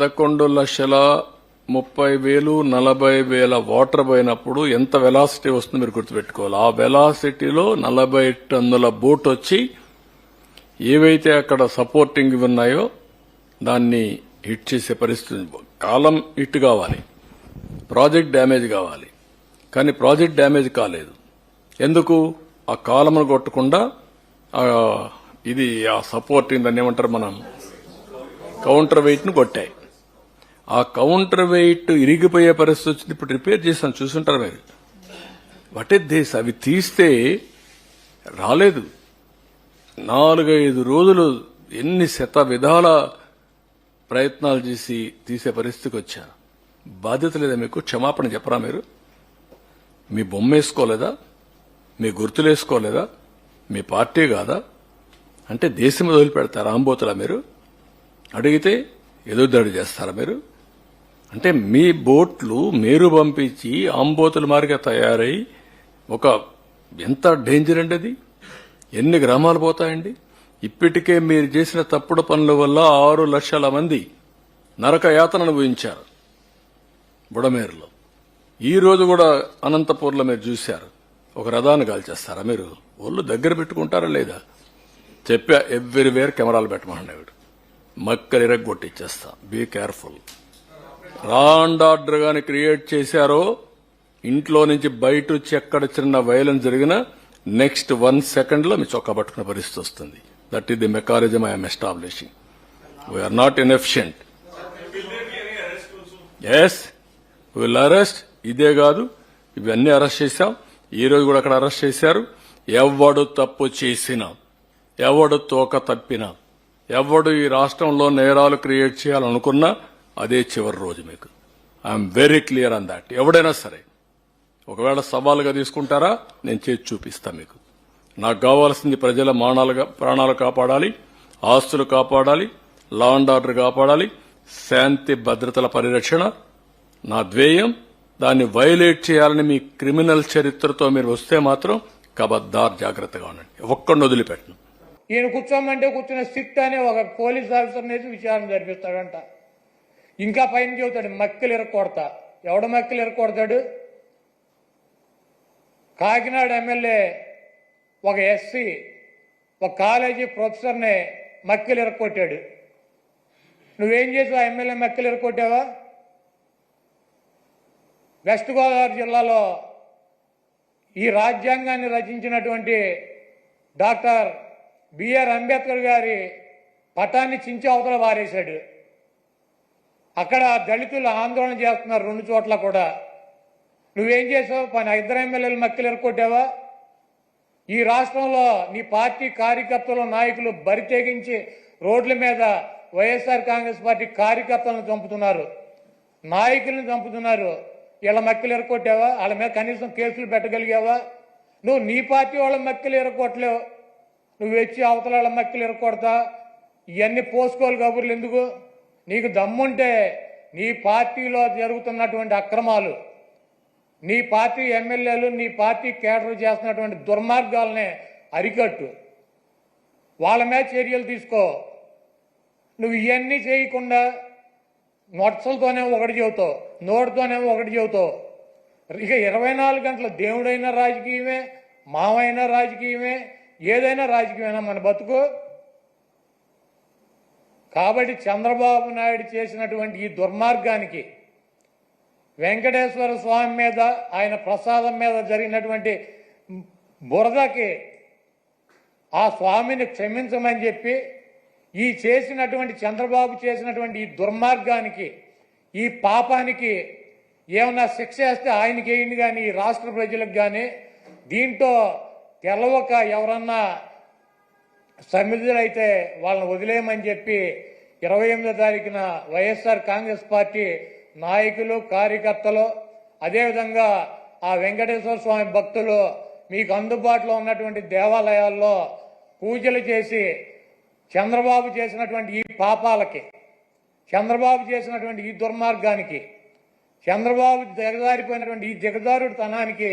11,30,000 40,000 water పోయినప్పుడు ఎంత velocity వస్తుందో మీరు గుర్తుపెట్టుకోవాలి. ఆ వెలాసిటీలో 40 టన్నుల బోట్ వచ్చి ఏవైతే అక్కడ సపోర్టింగ్ ఉన్నాయో దాన్ని హిట్ చేసే పరిస్థితి. కాలం హిట్ కావాలి, ప్రాజెక్ట్ డ్యామేజ్ కావాలి. కానీ ప్రాజెక్ట్ డ్యామేజ్ కాలేదు. ఎందుకు? ఆ కాలమును కొట్టకుండా ఇది ఆ సపోర్టింగ్ దాన్ని ఏమంటారు మనం కౌంటర్ వెయిట్ ను కొట్టాయి. ఆ కౌంటర్ వెయిట్ ఇరిగిపోయే పరిస్థితి వచ్చింది. ఇప్పుడు రిపేర్ చేశాను, చూసుంటారు మీరు. What is this? అవి తీస్తే రాలేదు. 4-5 రోజులు ఎన్ని శత విధాల ప్రయత్నాలు చేసి తీసే పరిస్థితికి వచ్చాను. బాధ్యత లేదా మీకు? క్షమాపణ చెప్పరా మీరు? మీ బొమ్మ వేసుకోలేదా? మీ గుర్తులు వేసుకోలేదా? మీ పార్టీ కాదా? అంటే దేశం వదిలిపెడతారా? ఆంబోతులా మీరు? అడిగితే ఎదురుదాడి చేస్తారా మీరు? అంటే మీ బోట్లు మీరు పంపించి ఆంబోతుల మారిగా తయారై ఒక ఎంత డేంజర్ అండి అది. ఎన్ని గ్రామాలు పోతాయండి? ఇప్పటికే మీరు చేసిన తప్పుడు పనుల వల్ల 6 లక్షల మంది నరక యాతన అనుభవించారు బుడమేరులో. ఈ రోజు కూడా అనంతపూర్లో మీరు చూశారు. ఒక రథాన్ని కాల్చేస్తారా మీరు? ఒళ్ళు దగ్గర పెట్టుకుంటారా లేదా? చెప్పా, ఎవ్రీవేర్ కెమెరాలు పెట్టమన్నాడు. మక్కలు ఇరగొట్టిచ్చేస్తా. Be careful. Law and order గాని క్రియేట్ చేశారో ఇంట్లో నుంచి బయట వచ్చి ఎక్కడ చిన్న వైలెన్స్ జరిగినా నెక్స్ట్ 1 సెకండ్ లో మీ చొక్కా పట్టుకునే పరిస్థితి వస్తుంది. That is the mechanism I'm establishing. We are not inefficient. Yes, will arrest. ఇదే కాదు, ఇవన్నీ అరెస్ట్ చేశాం. ఈ రోజు కూడా అక్కడ అరెస్ట్ చేశారు. ఎవడు తప్పు చేసినా, ఎవడు తోక తప్పినా, ఎవడు ఈ రాష్ట్రంలో నేరాలు క్రియేట్ చేయాలనుకున్నా అదే చివరి రోజు మీకు. I'm very clear on that. ఎవడైనా సరే ఒకవేళ సవాలుగా తీసుకుంటారా, నేను చేసి చూపిస్తా మీకు. నాకు కావాల్సింది ప్రజల ప్రాణాలు కాపాడాలి, ఆస్తులు కాపాడాలి, లా అండ్ ఆర్డర్ కాపాడాలి, శాంతి భద్రతల పరిరక్షణ నా ధ్యేయం. దాన్ని వైలేట్ చేయాలని మీ క్రిమినల్ చరిత్రతో మీరు వస్తే మాత్రం కబద్దార్ జాగ్రత్తగా ఉండండి. ఒక్కడిని వదిలిపెట్టను. ఈయన కూర్చోమంటే కూర్చున్న సిట్ అనే ఒక పోలీస్ ఆఫీసర్ నేసి విచారణ జరిపిస్తాడంట. ఇంకా పైన చెబుతాడు మక్కలు ఇరక్కొడతా. ఎవడ మక్కలు ఇరక్కొడతాడు? కాకినాడ ఎమ్మెల్యే ఒక ఎస్సీ ఒక కాలేజీ ప్రొఫెసర్ని మక్కలు ఇరక్కొట్టాడు. నువ్వేం చేసావు? ఆ ఎమ్మెల్యే మక్కలు ఇరక్కొట్టావా? వెస్ట్ గోదావరి జిల్లాలో ఈ రాజ్యాంగాన్ని రచించినటువంటి డాక్టర్ బిఆర్ అంబేద్కర్ గారి పటాన్ని చించి అవతల వారేశాడు. అక్కడ దళితులు ఆందోళన చేస్తున్నారు 2 చోట్ల కూడా. నువ్వేం చేసావు? 2 ఎమ్మెల్యేలు మక్కలు ఎరకొట్టావా? ఈ రాష్ట్రంలో నీ పార్టీ కార్యకర్తలు నాయకులు బరి తెగించి రోడ్ల మీద వైఎస్ఆర్ కాంగ్రెస్ పార్టీ కార్యకర్తలను చంపుతున్నారు, నాయకులను చంపుతున్నారు. వీళ్ళ మక్కలు ఎరకొట్టావా? వాళ్ళ మీద కనీసం కేసులు పెట్టగలిగావా? నువ్వు నీ పార్టీ వాళ్ళ మక్కలు ఎరకొట్టలేవు, నువ్వు వచ్చి అవతల వాళ్ళ మక్కలు ఎరకొడతా. ఇవన్నీ పోసుకోవాలి కబుర్లు ఎందుకు? నీకు దమ్ముంటే నీ పార్టీలో జరుగుతున్నటువంటి అక్రమాలు, నీ పార్టీ ఎమ్మెల్యేలు, నీ పార్టీ కేడర్ చేస్తున్నటువంటి దుర్మార్గాలనే అరికట్టు, వాళ్ళ మీద చర్యలు తీసుకో. నువ్వు ఇవన్నీ చేయకుండా నొట్సలతోనేమో ఒకటి చెబుతావు, నోటితోనేమో ఒకటి చెబుతావు. ఇక 24 గంటల దేవుడైనా రాజకీయమే, మావైనా రాజకీయమే, ఏదైనా రాజకీయమైనా మన బతుకు. కాబట్టి చంద్రబాబు నాయుడు చేసినటువంటి ఈ దుర్మార్గానికి, వెంకటేశ్వర స్వామి మీద ఆయన ప్రసాదం మీద జరిగినటువంటి బురదకి ఆ స్వామిని క్షమించమని చెప్పి, ఈ చేసినటువంటి చంద్రబాబు చేసినటువంటి ఈ దుర్మార్గానికి, ఈ పాపానికి ఏమన్నా శిక్ష వేస్తే ఆయనకి వేయండి కానీ ఈ రాష్ట్ర ప్రజలకు కానీ, దీంట్లో తెలవక ఎవరన్నా సమిధులైతే వాళ్ళని వదిలేయమని చెప్పి 28వ తారీఖున వైఎస్ఆర్ కాంగ్రెస్ పార్టీ నాయకులు, కార్యకర్తలు, అదేవిధంగా ఆ వెంకటేశ్వర స్వామి భక్తులు మీకు అందుబాటులో ఉన్నటువంటి దేవాలయాల్లో పూజలు చేసి చంద్రబాబు చేసినటువంటి ఈ పాపాలకి, చంద్రబాబు చేసినటువంటి ఈ దుర్మార్గానికి, చంద్రబాబు దిగజారిపోయినటువంటి ఈ దిగజారుడు తనానికి